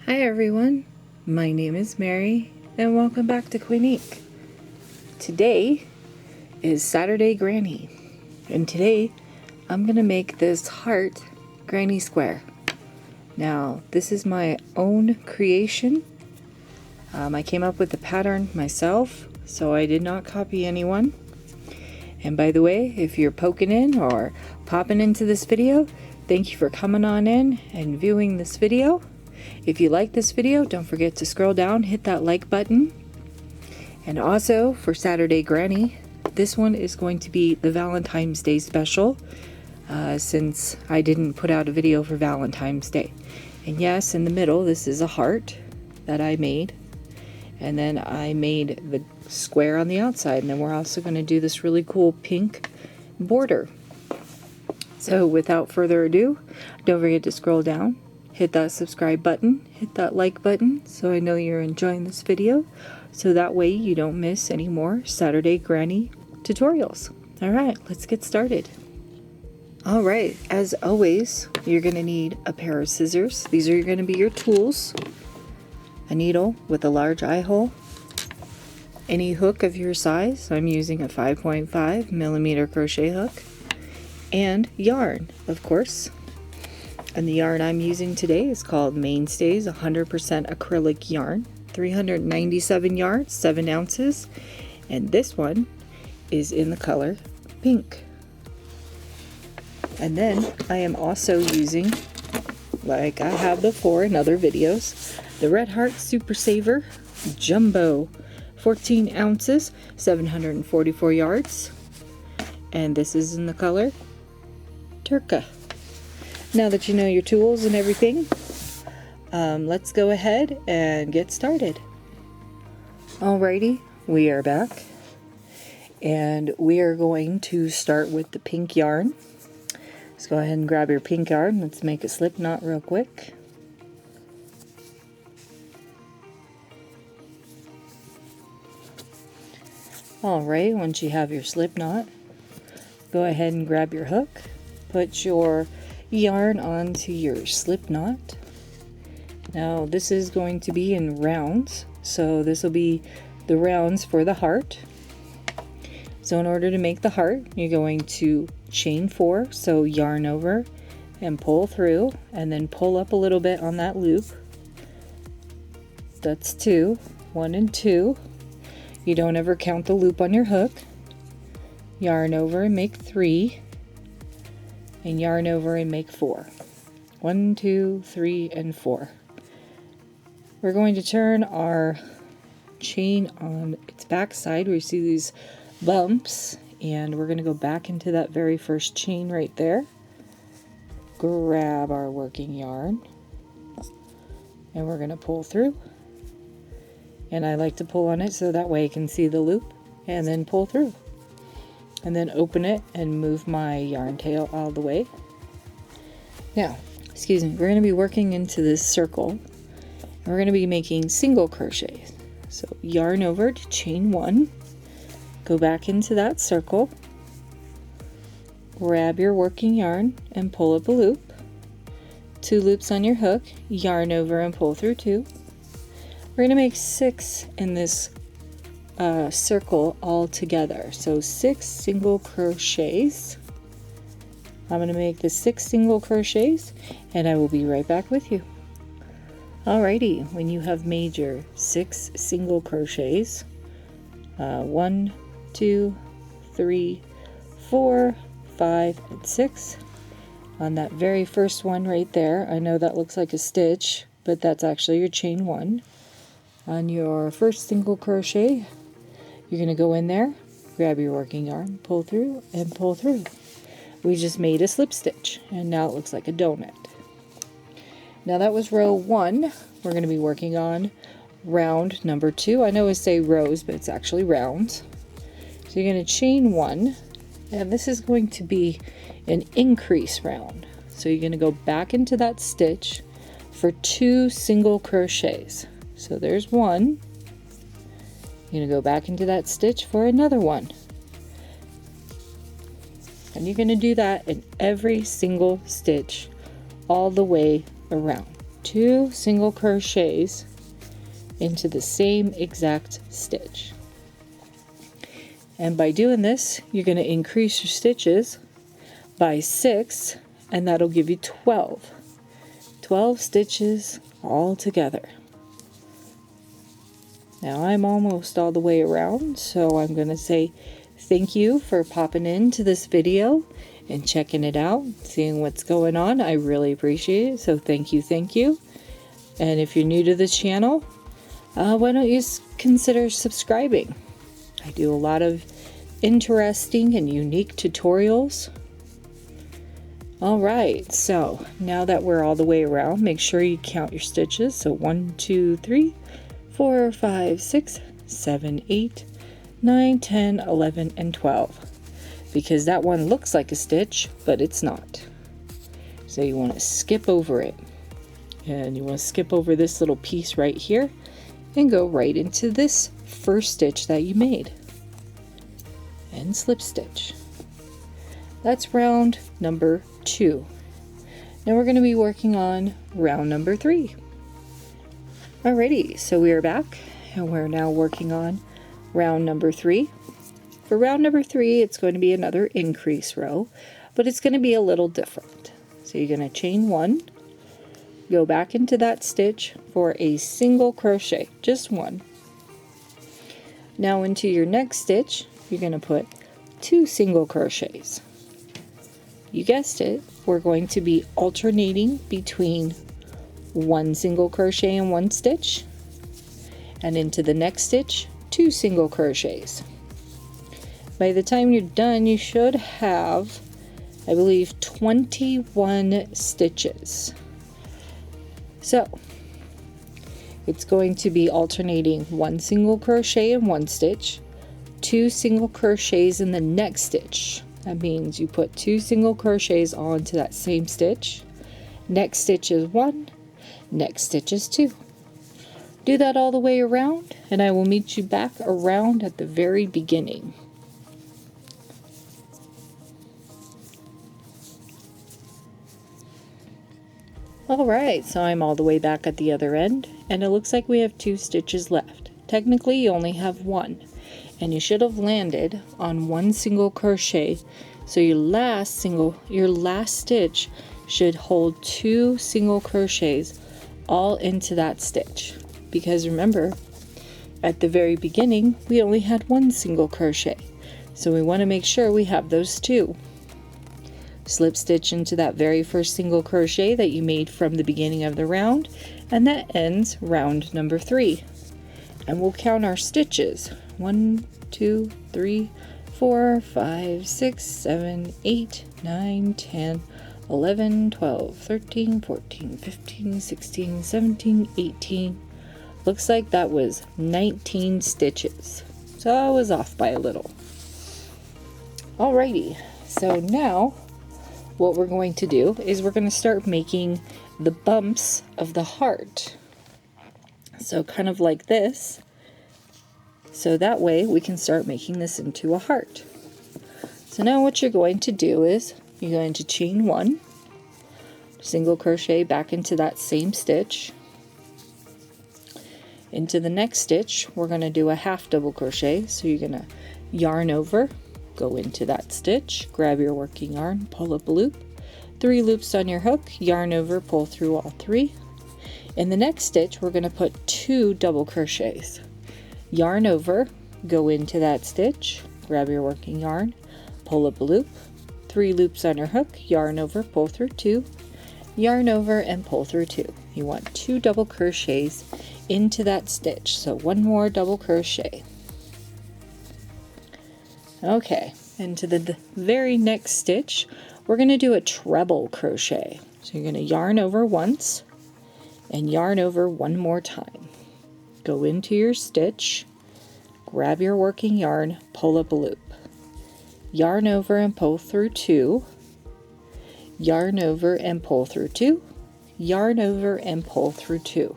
Hi everyone, my name is Mary and welcome back to Quinique. Today is Saturday Granny and today I'm going to make this heart granny square. Now this is my own creation. I came up with the pattern myself, so I did not copy anyone. And by the way, if you're poking in or popping into this video, thank you for coming on in and viewing this video. If you like this video, don't forget to scroll down, hit that like button. And also for Saturday Granny, this one is going to be the Valentine's Day special, since I didn't put out a video for Valentine's Day. And yes, in the middle, this is a heart that I made. And then I made the square on the outside. And then we're also going to do this really cool pink border. So without further ado, don't forget to scroll down. Hit that subscribe button, hit that like button so I know you're enjoying this video, so that way you don't miss any more Saturday Granny tutorials. Alright, let's get started. Alright, as always, you're going to need a pair of scissors. These are going to be your tools. A needle with a large eye hole. Any hook of your size. I'm using a 5.5 millimeter crochet hook. And yarn, of course. And the yarn I'm using today is called Mainstays 100% acrylic yarn, 397 yards, 7 ounces, and this one is in the color pink. And then I am also using, like I have before in other videos, the Red Heart Super Saver Jumbo, 14 ounces, 744 yards, and this is in the color Turka. Now that you know your tools and everything, let's go ahead and get started. Alrighty, we are back. And we are going to start with the pink yarn. Let's go ahead and grab your pink yarn. Let's make a slip knot real quick. Alright, once you have your slip knot, go ahead and grab your hook. Put your yarn onto your slip knot. Now this is going to be in rounds, so this will be the rounds for the heart. So in order to make the heart, you're going to chain 4, so yarn over and pull through, and then pull up a little bit on that loop. That's 2, 1 and 2. You don't ever count the loop on your hook. Yarn over and make 3. And yarn over and make 4. 1, 2, 3, and 4. We're going to turn our chain on its back side where you see these bumps, and we're going to go back into that very first chain right there. Grab our working yarn, and we're going to pull through. And I like to pull on it so that way I can see the loop, and then pull through. And then open it and move my yarn tail all the way. Now, excuse me, we're going to be working into this circle. And we're going to be making single crochets. So yarn over to chain 1, go back into that circle, grab your working yarn and pull up a loop, 2 loops on your hook, yarn over and pull through 2. We're going to make 6 in this circle all together, so 6 single crochets. I'm going to make the 6 single crochets and I will be right back with you. Alrighty, when you have made your 6 single crochets, 1, 2, 3, 4, 5, and 6, on that very first one right there, I know that looks like a stitch, but that's actually your chain 1. On your first single crochet, you're going to go in there, grab your working yarn, pull through, and pull through. We just made a slip stitch, and now it looks like a donut. Now that was row 1. We're going to be working on round number 2. I know I say rows, but it's actually rounds. So you're going to chain 1, and this is going to be an increase round. So you're going to go back into that stitch for 2 single crochets. So there's 1. You're going to go back into that stitch for another 1. And you're going to do that in every single stitch all the way around. 2 single crochets into the same exact stitch. And by doing this, you're going to increase your stitches by 6, and that'll give you 12. 12 stitches all together. Now I'm almost all the way around, so I'm going to say thank you for popping into this video and checking it out, seeing what's going on. I really appreciate it, so thank you, thank you. And if you're new to this channel, why don't you consider subscribing? I do a lot of interesting and unique tutorials. Alright, so now that we're all the way around, make sure you count your stitches. So 1, 2, 3, 4, 5, 6, 7, 8, 9, 10, 11, and 12. Because that one looks like a stitch, but it's not. So you want to skip over it. And you want to skip over this little piece right here and go right into this first stitch that you made. And slip stitch. That's round number 2. Now we're going to be working on round number 3. Alrighty, so we are back and we're now working on round number 3. For round number 3, it's going to be another increase row, but it's going to be a little different. So you're going to chain 1, go back into that stitch for a single crochet, just 1. Now into your next stitch, you're going to put 2 single crochets. You guessed it, we're going to be alternating between 1 single crochet and 1 stitch, and into the next stitch 2 single crochets. By the time you're done, you should have, I believe, 21 stitches. So it's going to be alternating 1 single crochet in 1 stitch, 2 single crochets in the next stitch. That means you put 2 single crochets onto that same stitch. Next stitch is 1, next stitch is 2. Do that all the way around, and I will meet you back around at the very beginning. Alright, so I'm all the way back at the other end, and it looks like we have 2 stitches left. Technically you only have 1. And you should have landed on 1 single crochet, so your last stitch should hold 2 single crochets all into that stitch. Because remember, at the very beginning we only had 1 single crochet, so we want to make sure we have those 2. Slip stitch into that very first single crochet that you made from the beginning of the round, and that ends round number 3. And we'll count our stitches. 1, 2, 3, 4, 5, 6, 7, 8, 9, 10, 11, 12, 13, 14, 15, 16, 17, 18. Looks like that was 19 stitches. So I was off by a little. Alrighty, so now what we're going to do is we're going to start making the bumps of the heart. So kind of like this. So that way we can start making this into a heart. So now what you're going to do is you're going to chain 1, single crochet back into that same stitch. Into the next stitch we're going to do a half double crochet. So you're going to yarn over, go into that stitch, grab your working yarn, pull up a loop, 3 loops on your hook, yarn over, pull through all 3. In the next stitch we're going to put 2 double crochets. Yarn over, go into that stitch, grab your working yarn, pull up a loop, 3 loops on your hook, yarn over, pull through 2, yarn over and pull through 2. You want 2 double crochets into that stitch, so 1 more double crochet. Okay, into the very next stitch we're going to do a treble crochet. So you're going to yarn over once and yarn over 1 more time. Go into your stitch, grab your working yarn, pull up a loop, yarn over and pull through 2, yarn over and pull through 2, yarn over and pull through 2.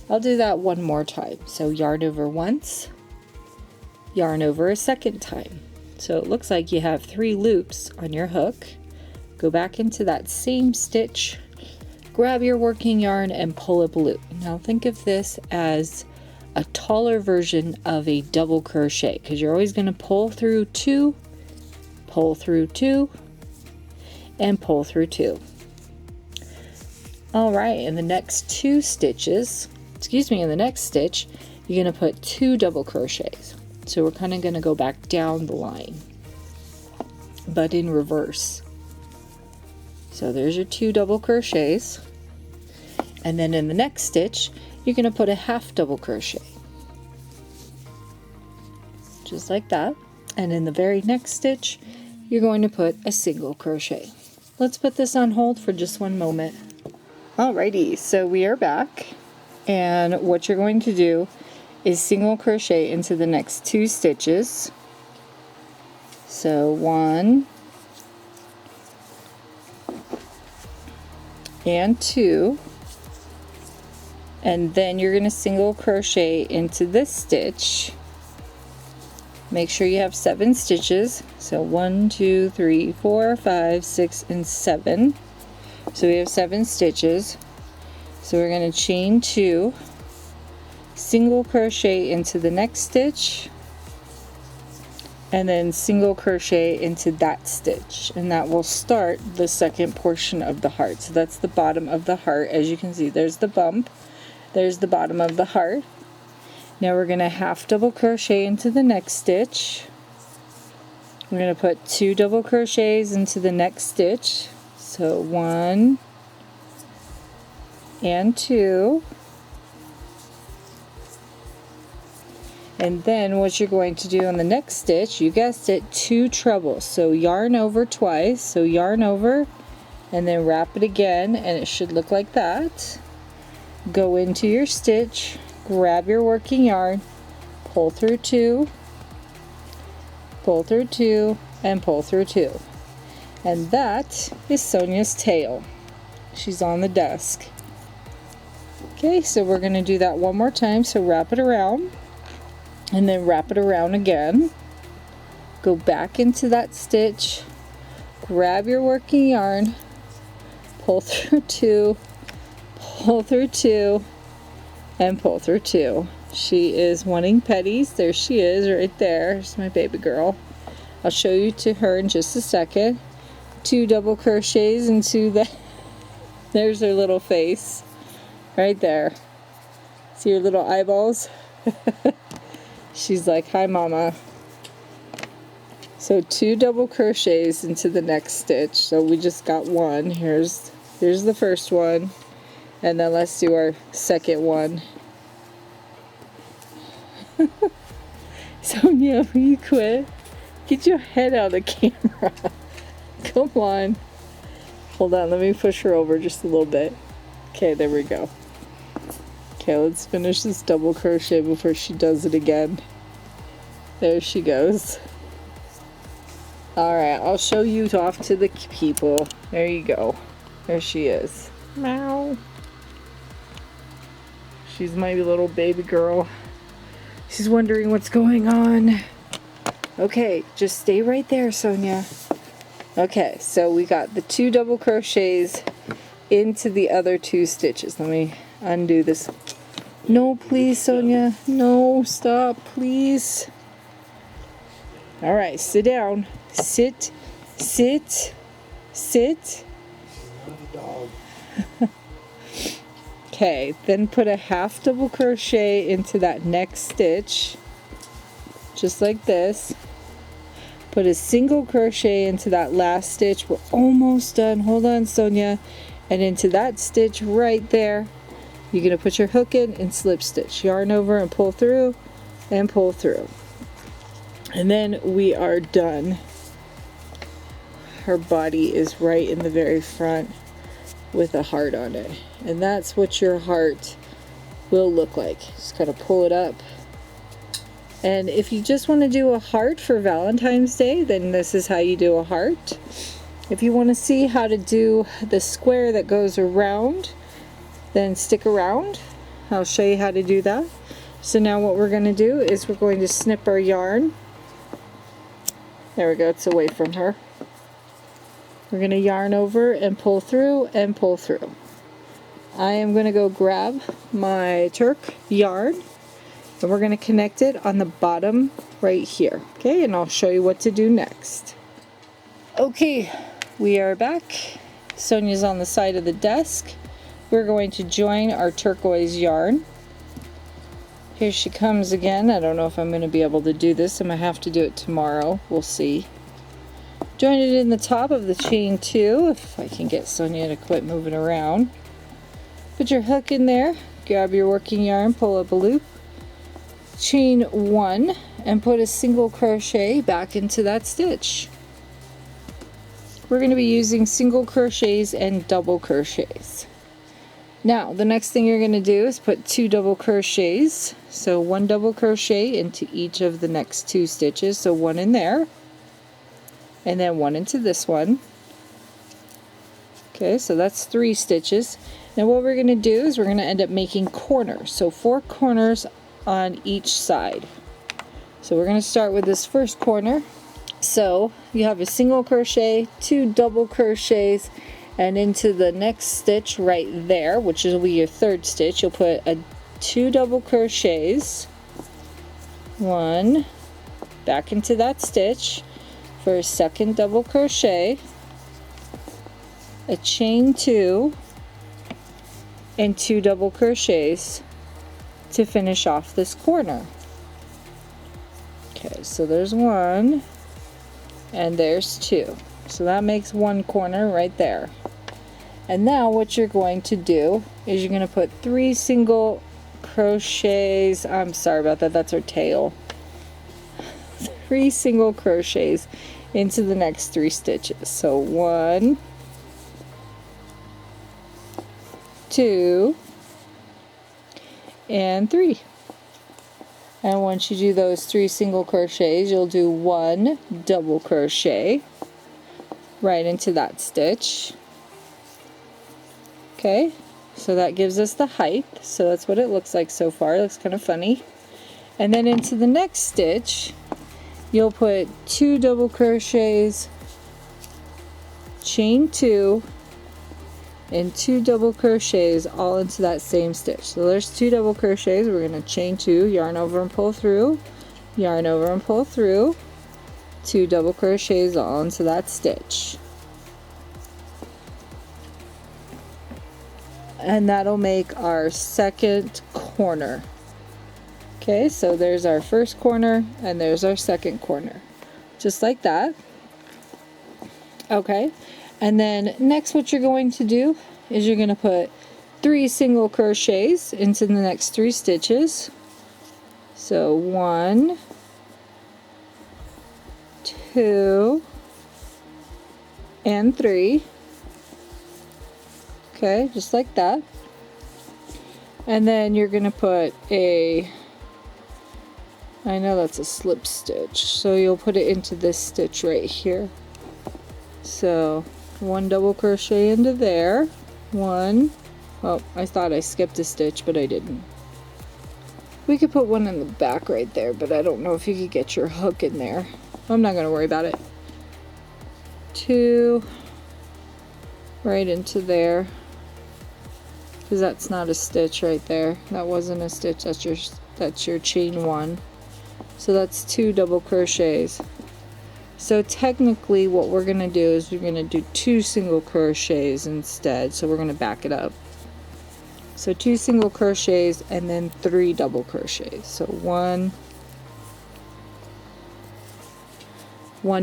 I'll do that 1 more time. So yarn over once, yarn over a second time. So it looks like you have 3 loops on your hook. Go back into that same stitch, grab your working yarn and pull up a loop. Now think of this as a taller version of a double crochet, because you're always going to pull through 2, pull through 2, and pull through 2. All right, in the next 2 stitches, in the next stitch, you're going to put 2 double crochets. So we're kind of going to go back down the line, but in reverse. So there's your 2 double crochets. And then in the next stitch, you're going to put a half double crochet. Just like that. And in the very next stitch, you're going to put a single crochet. Let's put this on hold for just one moment. Alrighty, so we are back. And what you're going to do is single crochet into the next 2 stitches. So 1 and 2, and then you're going to single crochet into this stitch. Make sure you have 7 stitches. So 1, 2, 3, 4, 5, 6, and 7. So we have 7 stitches. So we're going to chain 2, single crochet into the next stitch, and then single crochet into that stitch, and that will start the second portion of the heart. So that's the bottom of the heart. As you can see, there's the bump, there's the bottom of the heart. Now we're going to half double crochet into the next stitch. We're going to put 2 double crochets into the next stitch. So 1 and 2. And then what you're going to do in the next stitch, you guessed it, 2 trebles. So yarn over twice, so yarn over and then wrap it again, and it should look like that. Go into your stitch, grab your working yarn, pull through 2, pull through 2, and pull through 2. And that is Sonia's tail. She's on the desk. Okay, so we're going to do that one more time. So wrap it around, and then wrap it around again. Go back into that stitch, grab your working yarn, pull through 2, pull through 2, and pull through 2. She is wanting petties. There she is, right there. There's my baby girl. I'll show you to her in just a second. 2 double crochets into the there's her little face right there. See her little eyeballs? She's like, hi mama. So 2 double crochets into the next stitch. So we just got 1. Here's the first one, and then let's do our second one. Sonia, will you quit? Get your head out of the camera. Come on. Hold on, let me push her over just a little bit. Okay, there we go. Okay, let's finish this double crochet before she does it again. There she goes. Alright, I'll show you off to the people. There you go. There she is. Meow. She's my little baby girl. She's wondering what's going on. Okay, just stay right there, Sonia. Okay, so we got the 2 double crochets into the other 2 stitches. Let me undo this. No, please, Sonia. No, stop, please. All right, sit down. Sit, sit, sit. Okay, then put a half double crochet into that next stitch, just like this. Put a single crochet into that last stitch. We're almost done. Hold on, Sonia. And into that stitch right there, you're going to put your hook in and slip stitch. Yarn over and pull through and pull through. And then we are done. Her body is right in the very front with a heart on it. And that's what your heart will look like. Just kind of pull it up. And if you just want to do a heart for Valentine's Day, then this is how you do a heart. If you want to see how to do the square that goes around, then stick around. I'll show you how to do that. So now what we're going to do is we're going to snip our yarn. There we go, it's away from her. We're going to yarn over and pull through and pull through. I am going to go grab my Turk yarn, and we're going to connect it on the bottom right here. Okay, and I'll show you what to do next. Okay, we are back. Sonia's on the side of the desk. We're going to join our turquoise yarn. Here she comes again. I don't know if I'm going to be able to do this. I might have to do it tomorrow. We'll see. Join it in the top of the chain 2, if I can get Sonia to quit moving around. Put your hook in there, grab your working yarn, pull up a loop, chain 1, and put a single crochet back into that stitch. We're going to be using single crochets and double crochets. Now the next thing you're going to do is put 2 double crochets, so 1 double crochet into each of the next 2 stitches, so 1 in there and then 1 into this one. Okay, so that's 3 stitches. Now what we're going to do is we're going to end up making corners, so 4 corners on each side. So we're going to start with this first corner. So you have a single crochet, 2 double crochets, and into the next stitch right there, which will be your 3rd stitch, you'll put 2 double crochets, 1 back into that stitch for a 2nd double crochet, a chain 2, and 2 double crochets to finish off this corner. Okay, so there's 1 and there's 2, so that makes 1 corner right there. And now what you're going to do is you're going to put 3 single crochets, I'm sorry about that, that's her tail, 3 single crochets into the next 3 stitches. So 1, 2, and 3. And once you do those 3 single crochets, you'll do 1 double crochet right into that stitch. Okay, so that gives us the height, so that's what it looks like so far. It looks kind of funny. And then into the next stitch you'll put 2 double crochets, chain 2, and 2 double crochets all into that same stitch. So there's 2 double crochets. We're going to chain 2, yarn over and pull through, yarn over and pull through, 2 double crochets all into that stitch. And that'll make our 2nd corner. Okay, so there's our 1st corner and there's our 2nd corner, just like that. Okay, and then next what you're going to do is you're going to put 3 single crochets into the next 3 stitches. So 1, 2, and 3. Okay, just like that. And then you're going to put a, I know that's a slip stitch, so you'll put it into this stitch right here. So 1 double crochet into there, 1, oh, I thought I skipped a stitch, but I didn't. We could put 1 in the back right there, but I don't know if you could get your hook in there. I'm not going to worry about it. 2 right into there, because that's not a stitch right there. That wasn't a stitch. That's your chain 1. So that's 2 double crochets. So technically what we're going to do is we're going to do 2 single crochets instead. So we're going to back it up. So 2 single crochets and then 3 double crochets. So 1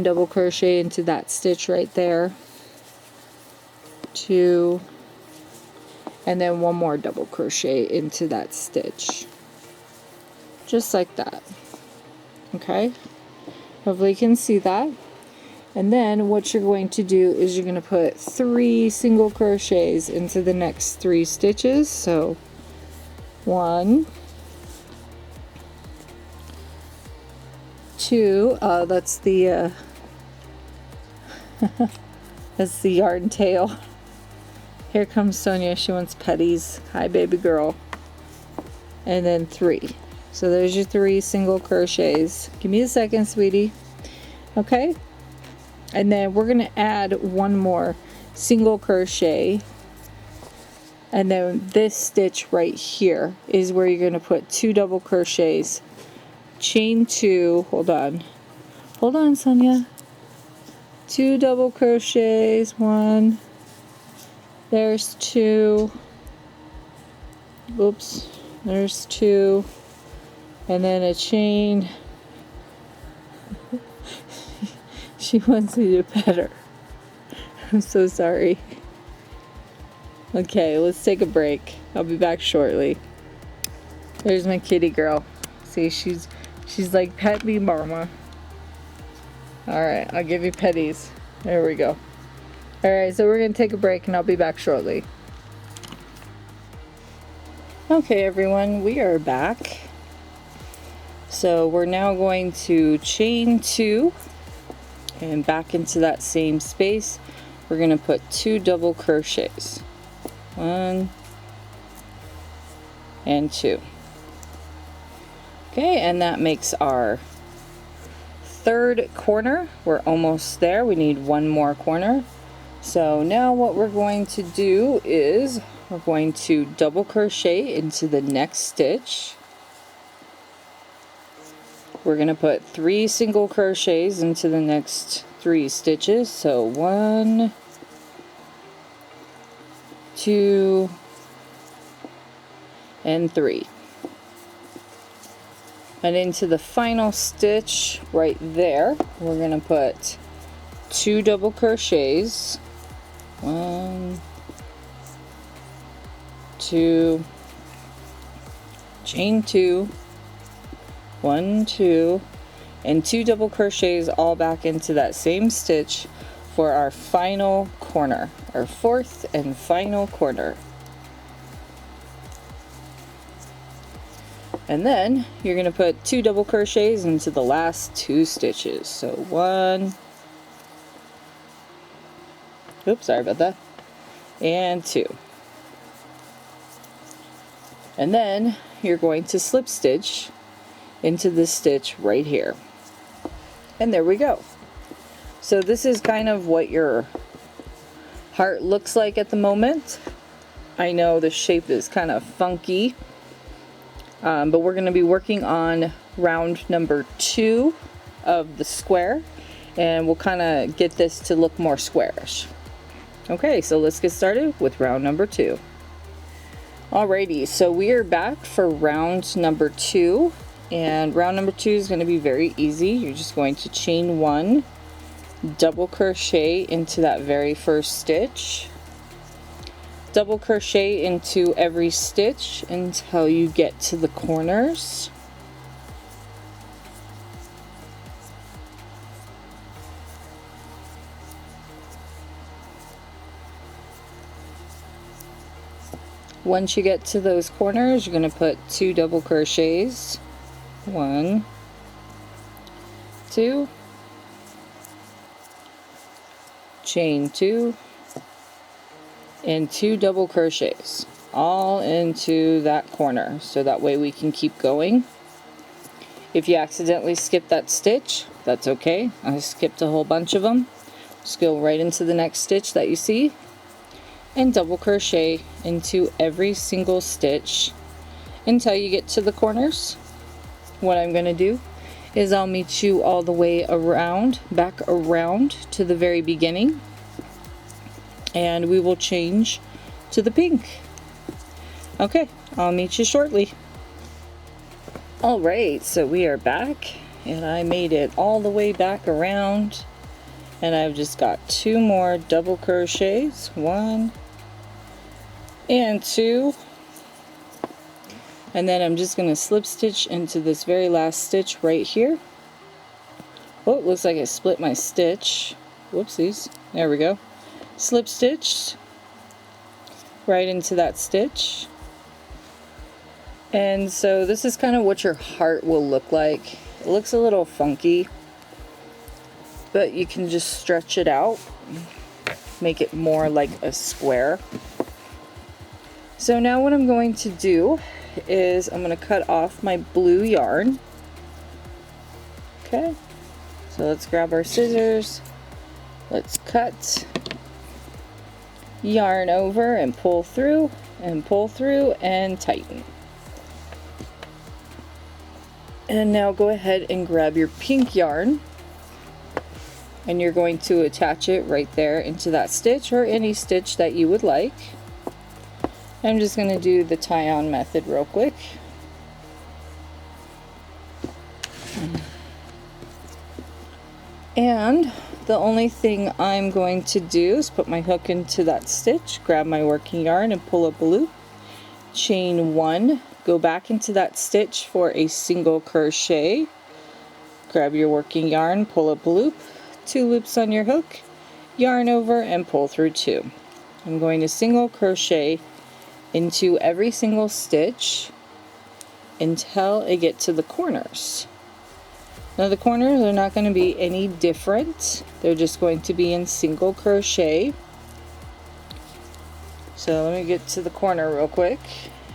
double crochet into that stitch right there, 2, and then 1 more double crochet into that stitch, just like that. Okay, hopefully you can see that. And then what you're going to do is you're going to put 3 single crochets into the next 3 stitches. So 1, 2, that's the that's the yarn tail. Here comes Sonia, she wants petties. Hi baby girl. And then 3. So there's your 3 single crochets. Give me a second, sweetie. Okay, and then we're going to add 1 more single crochet And then this stitch right here is where you're going to put 2 double crochets, chain 2, hold on Sonia, 2 double crochets, 1, there's 2, oops, there's 2, and then a chain. She wants me to pet her. I'm so sorry. Okay, let's take a break. I'll be back shortly. There's my kitty girl. See, she's like, pet me, mama. Alright, I'll give you petties. There we go. Alright, so we're going to take a break and I'll be back shortly. Okay, everyone, we are back. So we're now going to chain 2 and back into that same space. We're going to put 2 double crochets. 1 and 2. Okay, and that makes our 3rd corner. We're almost there. We need 1 more corner. So now what we're going to do is we're going to double crochet into the next stitch. We're going to put 3 single crochets into the next 3 stitches. So 1, 2, and 3. And into the final stitch right there, we're going to put 2 double crochets. 1, 2, chain 2, 1, 2, and 2 double crochets all back into that same stitch for our final corner, our 4th and final corner. And then you're going to put 2 double crochets into the last 2 stitches. So 1, oops, sorry about that, and 2. And then you're going to slip stitch into this stitch right here. And there we go. So this is kind of what your heart looks like at the moment. I know the shape is kind of funky, but we're going to be working on round number 2 of the square, and we'll kind of get this to look more squarish. Okay, so let's get started with round number 2. Alrighty, so we are back for round number 2, and round number 2 is going to be very easy. You're just going to chain 1, double crochet into that very first stitch, double crochet into every stitch until you get to the corners. Once you get to those corners, you're going to put 2 double crochets. 1, 2, chain 2, and 2 double crochets all into that corner, so that way we can keep going. If you accidentally skip that stitch, that's okay. I skipped a whole bunch of them. Just go right into the next stitch that you see and double crochet into every single stitch until you get to the corners. What I'm going to do is I'll meet you all the way around, back around to the very beginning, and we will change to the pink. Okay, I'll meet you shortly. Alright, so we are back, and I made it all the way back around, and I've just got 2 more double crochets, 1 and 2, and then I'm just going to slip stitch into this very last stitch right here. Oh, it looks like I split my stitch. Whoopsies. There we go. Slip stitch right into that stitch. And so this is kind of what your heart will look like. It looks a little funky, but you can just stretch it out, make it more like a square. So now what I'm going to do is I'm going to cut off my blue yarn. Okay, so let's grab our scissors, let's cut yarn over and pull through, and pull through and tighten. And now go ahead and grab your pink yarn, and you're going to attach it right there into that stitch or any stitch that you would like. I'm just going to do the tie-on method real quick. And the only thing I'm going to do is put my hook into that stitch, grab my working yarn and pull up a loop, chain 1, go back into that stitch for a single crochet, grab your working yarn, pull up a loop, 2 loops on your hook, yarn over and pull through 2. I'm going to single crochet into every single stitch until I get to the corners. Now the corners are not going to be any different. They're just going to be in single crochet. So let me get to the corner real quick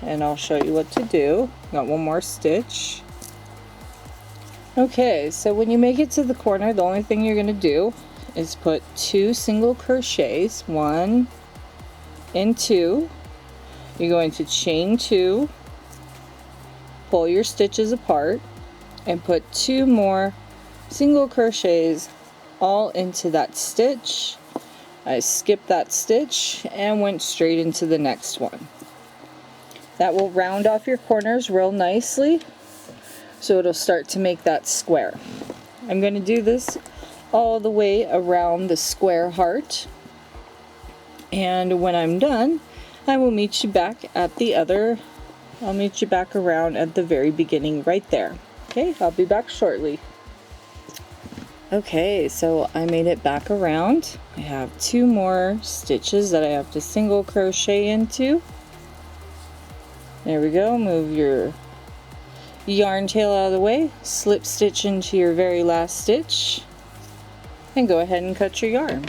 and I'll show you what to do. Got one more stitch. Okay, so when you make it to the corner, the only thing you're going to do is put 2 single crochets, 1 and 2. You're going to chain 2, pull your stitches apart, and put 2 more single crochets all into that stitch. I skipped that stitch and went straight into the next one. That will round off your corners real nicely, so it'll start to make that square. I'm going to do this all the way around the square heart, and when I'm done I will meet you back at the other, I'll meet you back around at the very beginning right there. Okay, I'll be back shortly. Okay, so I made it back around. I have 2 more stitches that I have to single crochet into. There we go. Move your yarn tail out of the way, slip stitch into your very last stitch, and go ahead and cut your yarn.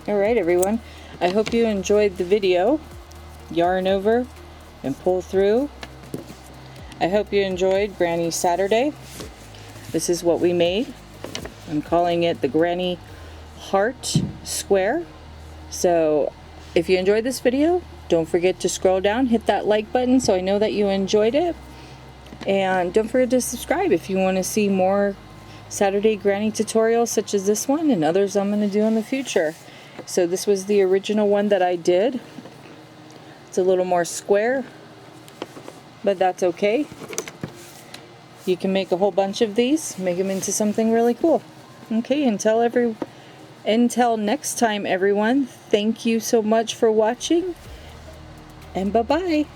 Alright everyone, I hope you enjoyed the video. Yarn over and pull through. I hope you enjoyed Granny Saturday. This is what we made. I'm calling it the Granny Heart Square. So if you enjoyed this video, don't forget to scroll down, hit that like button so I know that you enjoyed it. And don't forget to subscribe if you want to see more Saturday Granny tutorials such as this one and others I'm going to do in the future. So this was the original one that I did. It's a little more square, but that's okay. You can make a whole bunch of these, make them into something really cool. Okay, until next time everyone, thank you so much for watching, and bye-bye.